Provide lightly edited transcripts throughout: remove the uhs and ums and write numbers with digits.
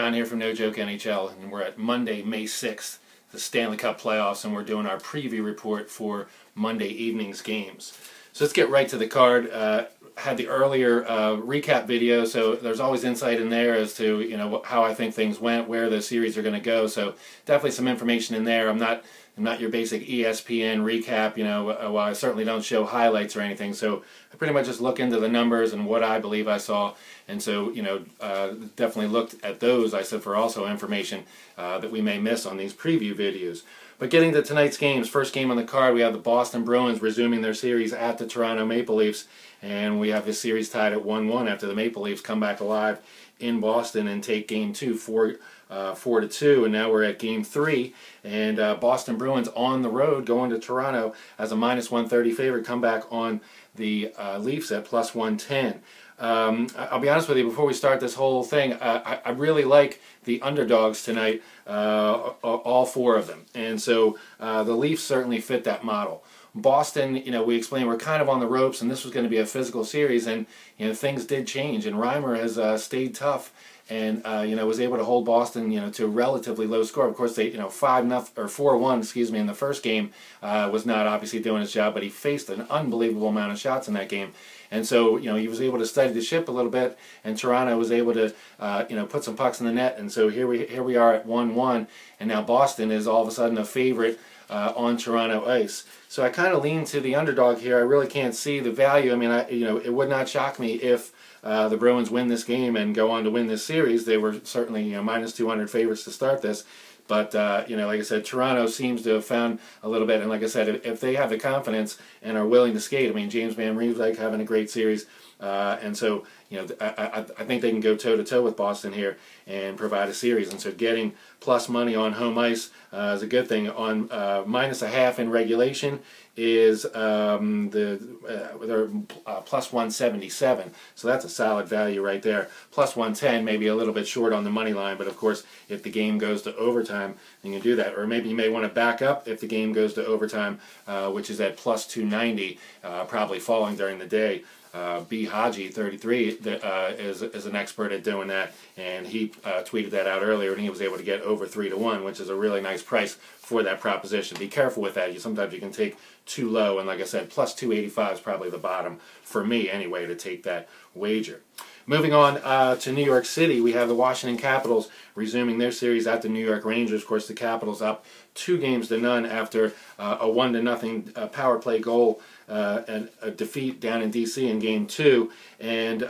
John here from No Joke NHL, and we're at Monday, May 6th, the Stanley Cup playoffs, and we're doing our preview report for Monday evening's games. So let's get right to the card. Had the earlier recap video, so there's always insight in there as to how I think things went, where the series are going to go. So definitely some information in there. I'm not your basic ESPN recap, while I certainly don't show highlights or anything. So I pretty much just look into the numbers and what I believe I saw. And so, definitely looked at those, I said, for also information that we may miss on these preview videos. But getting to tonight's games, first game on the card, we have the Boston Bruins resuming their series at the Toronto Maple Leafs. And we have this series tied at 1-1 after the Maple Leafs come back alive in Boston and take Game 2 4-2, and now we're at Game 3, and Boston Bruins on the road going to Toronto as a -130 favorite, come back on the Leafs at +110. I'll be honest with you, before we start this whole thing, I really like the underdogs tonight, all four of them, and so the Leafs certainly fit that model. Boston, we explained we're kind of on the ropes, and this was going to be a physical series, and things did change, and Reimer has stayed tough, and was able to hold Boston to a relatively low score. Of course, they 4-1, excuse me, in the first game was not obviously doing his job, but he faced an unbelievable amount of shots in that game, and so he was able to steady the ship a little bit, and Toronto was able to put some pucks in the net, and so here we are at 1-1, and now Boston is all of a sudden a favorite on Toronto ice. So I kind of lean to the underdog here. I really can't see the value. I mean, it would not shock me if the Bruins win this game and go on to win this series. They were certainly -200 favorites to start this. But, like I said, Toronto seems to have found a little bit. And like I said, if they have the confidence and are willing to skate, I mean, James Van Riemsdyk having a great series. And so, I think they can go toe-to-toe with Boston here and provide a series. And so getting plus money on home ice is a good thing. On -0.5 in regulation is they're +177. So that's a solid value right there. +110, maybe a little bit short on the money line, but of course, if the game goes to overtime, then you can do that. Or maybe you may want to back up if the game goes to overtime, which is at +290, probably falling during the day. B. Haji, 33, is an expert at doing that, and he tweeted that out earlier, and he was able to get over 3-1, which is a really nice price for that proposition. Be careful with that. Sometimes you can take too low, and like I said, +285 is probably the bottom for me anyway to take that wager. Moving on to New York City, we have the Washington Capitals resuming their series at the New York Rangers. Of course, the Capitals up 2-0 after a 1-0 power play goal and a defeat down in D.C. in Game 2. And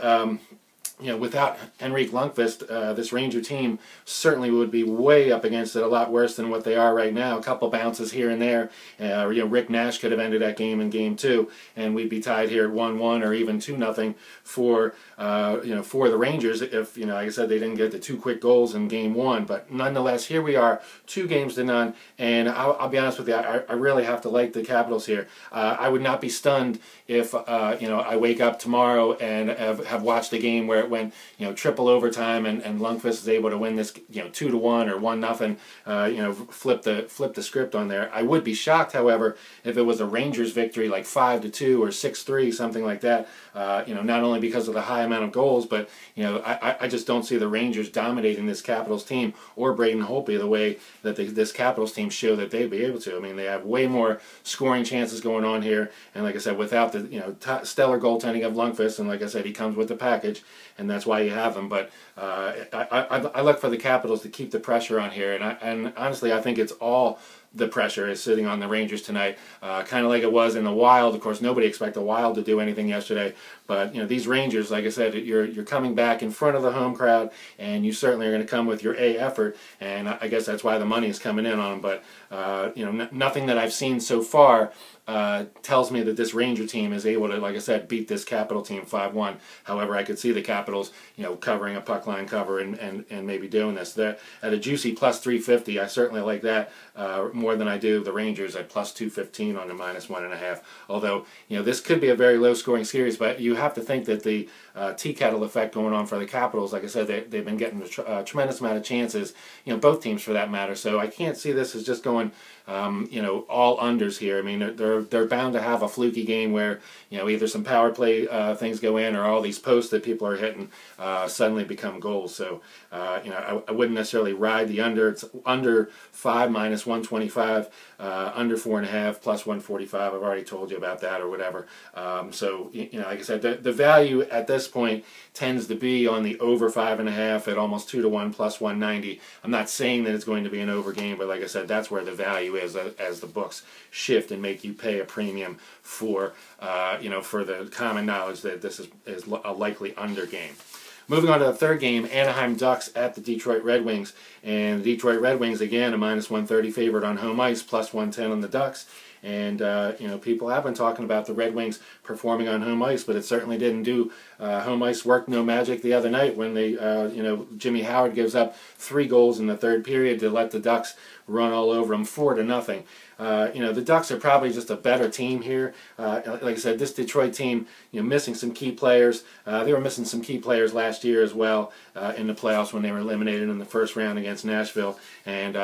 without Henrik Lundqvist, this Ranger team certainly would be way up against it, a lot worse than what they are right now. A couple bounces here and there. Rick Nash could have ended that game in Game 2, and we'd be tied here at 1-1 or even 2-0 for the Rangers if like I said, they didn't get the 2 quick goals in Game 1. But nonetheless, here we are, 2-0, and I'll be honest with you, I really have to like the Capitals here. I would not be stunned if I wake up tomorrow and have watched a game where it went triple overtime and Lundqvist is able to win this 2-1 or 1-0, flip the script on there. I would be shocked, however, if it was a Rangers victory like 5-2 or 6-3, something like that. Not only because of the high amount of goals, but I just don't see the Rangers dominating this Capitals team or Braden Holtby the way that this Capitals team show that they'd be able to. I mean, they have way more scoring chances going on here, and like I said, without the stellar goaltending of Lundqvist, and like I said, he comes with the package, and that's why you have him. But I look for the Capitals to keep the pressure on here, and honestly, I think it's all the pressure is sitting on the Rangers tonight, kind of like it was in the Wild. Of course, nobody expected the Wild to do anything yesterday, but these Rangers, like I said, you're coming back in front of the home crowd, and you certainly are going to come with your A effort, and I guess that's why the money is coming in on them. But nothing that I've seen so far tells me that this Ranger team is able to, like I said, beat this Capital team 5-1. However, I could see the Capitals, covering a puck line cover and maybe doing this. They're at a juicy +350. I certainly like that more than I do the Rangers at +215 on the -1.5. Although, this could be a very low-scoring series, but you have to think that the tea kettle effect going on for the Capitals, like I said, they've been getting a tremendous amount of chances, both teams for that matter. So I can't see this as just going all unders here. I mean, they're bound to have a fluky game where either some power play things go in, or all these posts that people are hitting suddenly become goals. So I wouldn't necessarily ride the under. It's under 5 minus 125, under 4.5 plus 145. I've already told you about that, or whatever. So like I said, the value at this point tends to be on the over 5.5 at almost 2-1 plus 190. I'm not saying that it's going to be an over game, but like I said, that's where the value is as the books shift and make you pay a premium for for the common knowledge that this is a likely under game. Moving on to the third game, Anaheim Ducks at the Detroit Red Wings. And the Detroit Red Wings, again, a minus 130 favorite on home ice, plus 110 on the Ducks. And, people have been talking about the Red Wings performing on home ice, but it certainly didn't do home ice work no magic the other night when they, Jimmy Howard gives up 3 goals in the third period to let the Ducks run all over them 4-0. The Ducks are probably just a better team here. Like I said, this Detroit team, missing some key players. They were missing some key players last year as well in the playoffs when they were eliminated in the first round against Nashville. And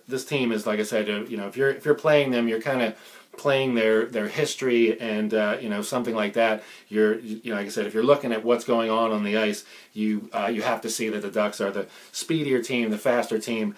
this team is, like I said, if you're playing them, you're kind of playing their history and something like that. Like I said, if you're looking at what's going on the ice, you have to see that the Ducks are the speedier team, the faster team.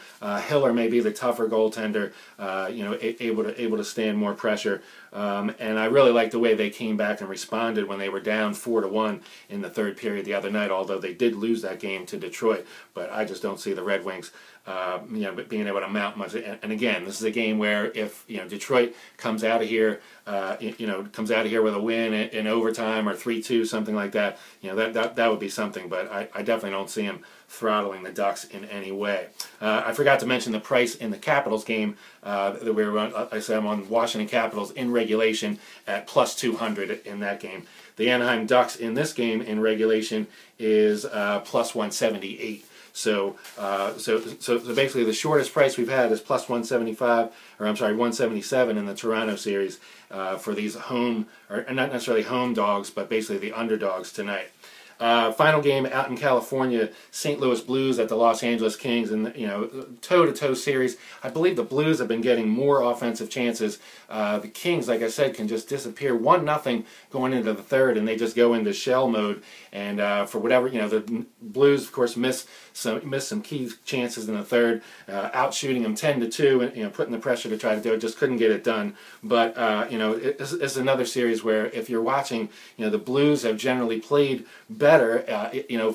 Hiller may be the tougher goaltender, able to stand more pressure. And I really like the way they came back and responded when they were down 4-1 in the third period the other night, although they did lose that game to Detroit. But I just don't see the Red Wings being able to mount much. And again, this is a game where if Detroit comes out of here with a win in overtime or 3-2, something like that, that would be something. But I definitely don't see them throttling the Ducks in any way. I forgot to mention the price in the Capitals game that we were on. I said I'm on Washington Capitals in regulation at plus 200 in that game. The Anaheim Ducks in this game in regulation is plus 178. So basically the shortest price we've had is plus 177 in the Toronto series for these home, or not necessarily home dogs, but basically the underdogs tonight. Final game out in California, St. Louis Blues at the Los Angeles Kings, and toe-to-toe series. I believe the Blues have been getting more offensive chances. The Kings, like I said, can just disappear 1-0 going into the third, and they just go into shell mode. And for whatever, the Blues, of course, missed some key chances in the third, out shooting them 10-2, and putting the pressure to try to do it. Just couldn't get it done. But it's another series where if you're watching, the Blues have generally played better,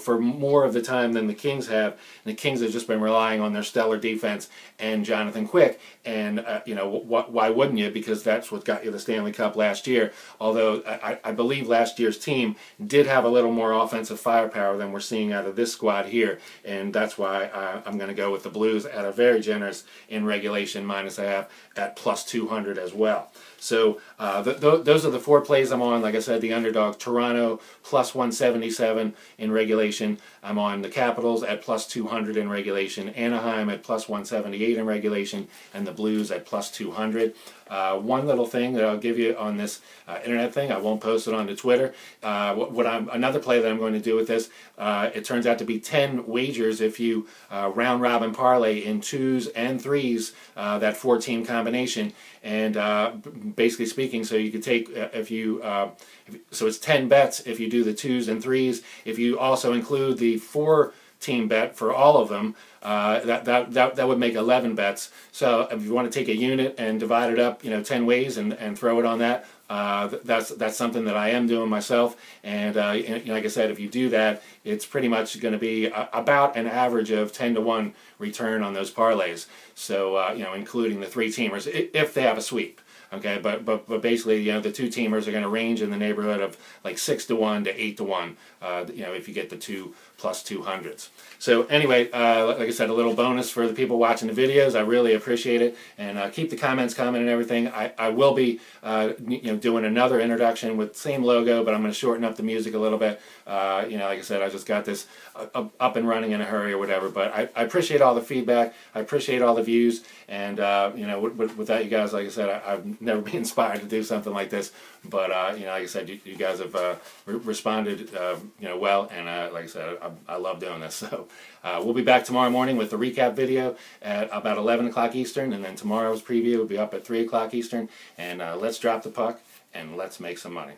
for more of the time than the Kings have. And the Kings have just been relying on their stellar defense and Jonathan Quick. And why wouldn't you? Because that's what got you the Stanley Cup last year. Although I believe last year's team did have a little more offensive firepower than we're seeing out of this squad here, and that's why I'm going to go with the Blues at a very generous in regulation -1/2 at plus 200 as well. So those are the 4 plays I'm on. Like I said, the underdog Toronto plus 177 in regulation. I'm on the Capitals at plus 200 in regulation, Anaheim at plus 178 in regulation, and the Blues at plus 200. One little thing that I'll give you on this internet thing, I won't post it onto Twitter. Another play that I'm going to do with this, it turns out to be 10 wagers if you round robin parlay in 2s and 3s, that 4-team combination. And basically speaking, so you could take so it's 10 bets if you do the 2s and 3s. If you also include the 4-team bet for all of them, that would make 11 bets. So if you want to take a unit and divide it up, 10 ways and throw it on that, that's something that I am doing myself. And like I said, if you do that, it's pretty much going to be about an average of 10-1 return on those parlays. So including the 3-teamers if they have a sweep. Okay, but basically, the 2-teamers are going to range in the neighborhood of like 6-1 to 8-1. If you get the 2 plus 200s. So anyway, like I said, a little bonus for the people watching the videos. I really appreciate it, and keep the comments coming and everything. I will be doing another introduction with same logo, but I'm going to shorten up the music a little bit. Like I said, I just got this up and running in a hurry or whatever. But I appreciate all the feedback. I appreciate all the views, and with that, you guys, like I said, I'm never be inspired to do something like this. But you know, like I said, you guys have responded you know, well, and like I said, I love doing this. So we'll be back tomorrow morning with the recap video at about 11 o'clock Eastern, and then tomorrow's preview will be up at 3 o'clock Eastern. And let's drop the puck and let's make some money.